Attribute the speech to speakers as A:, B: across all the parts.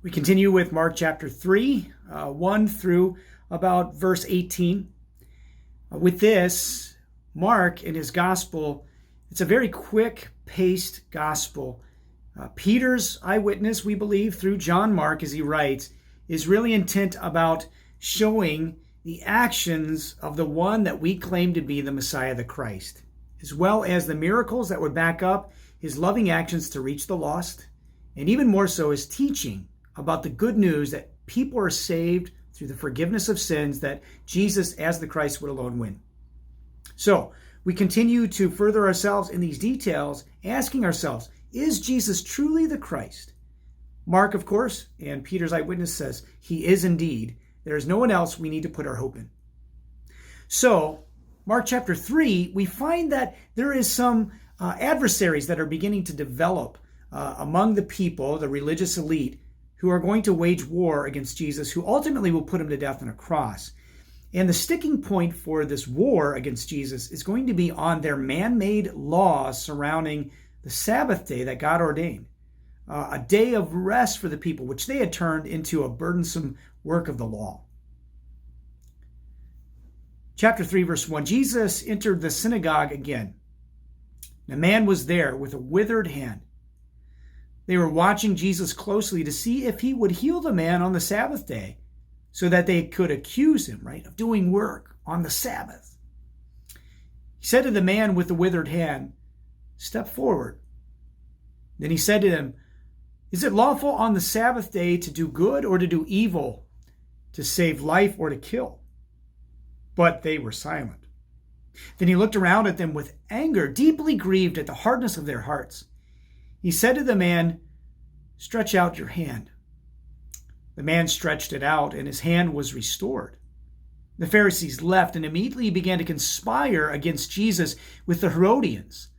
A: We continue with Mark chapter 3, 1 through about verse 18. With this, Mark in his gospel, it's a very quick-paced gospel. Peter's eyewitness, we believe, through John Mark, as he writes, is really intent about showing the actions of the one that we claim to be the Messiah, the Christ, as well as the miracles that would back up his loving actions to reach the lost, and even more so his teaching about the good news that people are saved through the forgiveness of sins that Jesus, as the Christ, would alone win. So we continue to further ourselves in these details, asking ourselves, is Jesus truly the Christ? Mark, of course, and Peter's eyewitness says, he is indeed. There is no one else we need to put our hope in. So, Mark chapter 3, we find that there is some adversaries that are beginning to develop among the people, the religious elite, who are going to wage war against Jesus, who ultimately will put him to death on a cross. And the sticking point for this war against Jesus is going to be on their man-made laws surrounding the Sabbath day that God ordained, a day of rest for the people, which they had turned into a burdensome work of the law. Chapter 3, verse 1, Jesus entered the synagogue again. A man was there with a withered hand. They were watching Jesus closely to see if he would heal the man on the Sabbath day so that they could accuse him, of doing work on the Sabbath. He said to the man with the withered hand, "Step forward." Then he said to them, "Is it lawful on the Sabbath day to do good or to do evil, to save life or to kill?" But they were silent. Then he looked around at them with anger, deeply grieved at the hardness of their hearts. He said to the man, "Stretch out your hand." The man stretched it out, and his hand was restored. The Pharisees left and immediately began to conspire against Jesus with the Herodians,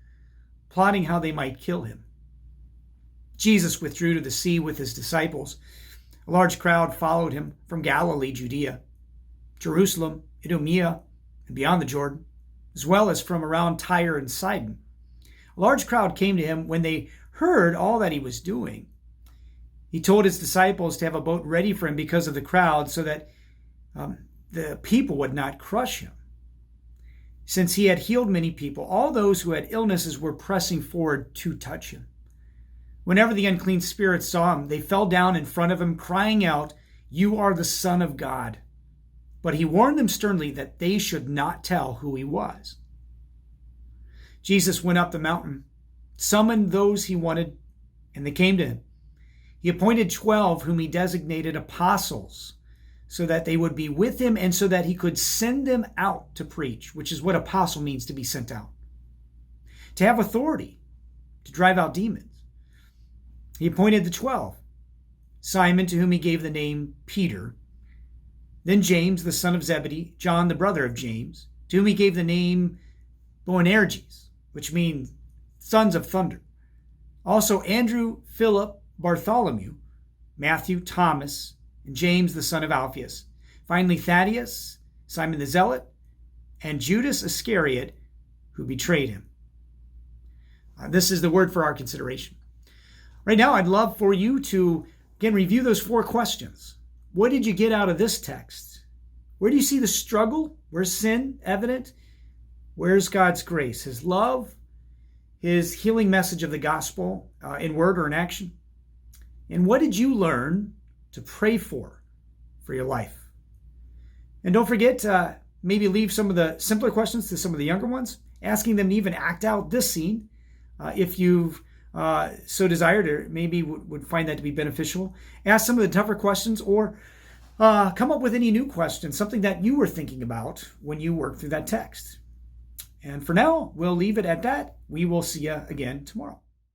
A: plotting how they might kill him. Jesus withdrew to the sea with his disciples. A large crowd followed him from Galilee, Judea, Jerusalem, Idumea, and beyond the Jordan, as well as from around Tyre and Sidon. A large crowd came to him when they heard all that he was doing. He told his disciples to have a boat ready for him because of the crowd, so that the people would not crush him. Since he had healed many people, all those who had illnesses were pressing forward to touch him. Whenever the unclean spirits saw him, they fell down in front of him, crying out, "You are the Son of God." But he warned them sternly that they should not tell who he was. Jesus went up the mountain, summoned those he wanted, and they came to him. He appointed 12 whom he designated apostles, so that they would be with him and so that he could send them out to preach, which is what apostle means, to be sent out, to have authority, to drive out demons. He appointed the 12, Simon, to whom he gave the name Peter, then James, the son of Zebedee, John, the brother of James, to whom he gave the name Boanerges, which means sons of thunder. Also Andrew, Philip, Bartholomew, Matthew, Thomas, and James, the son of Alphaeus. Finally, Thaddeus, Simon the Zealot, and Judas Iscariot, who betrayed him. This is the word for our consideration. Right now, I'd love for you to, again, review those 4 questions. What did you get out of this text? Where do you see the struggle? Where's sin evident? Where's God's grace, his love, his healing message of the gospel in word or in action? And what did you learn to pray for your life? And don't forget to maybe leave some of the simpler questions to some of the younger ones, asking them to even act out this scene if you've so desired, or maybe would find that to be beneficial. Ask some of the tougher questions, or come up with any new questions, something that you were thinking about when you worked through that text. And for now, we'll leave it at that. We will see you again tomorrow.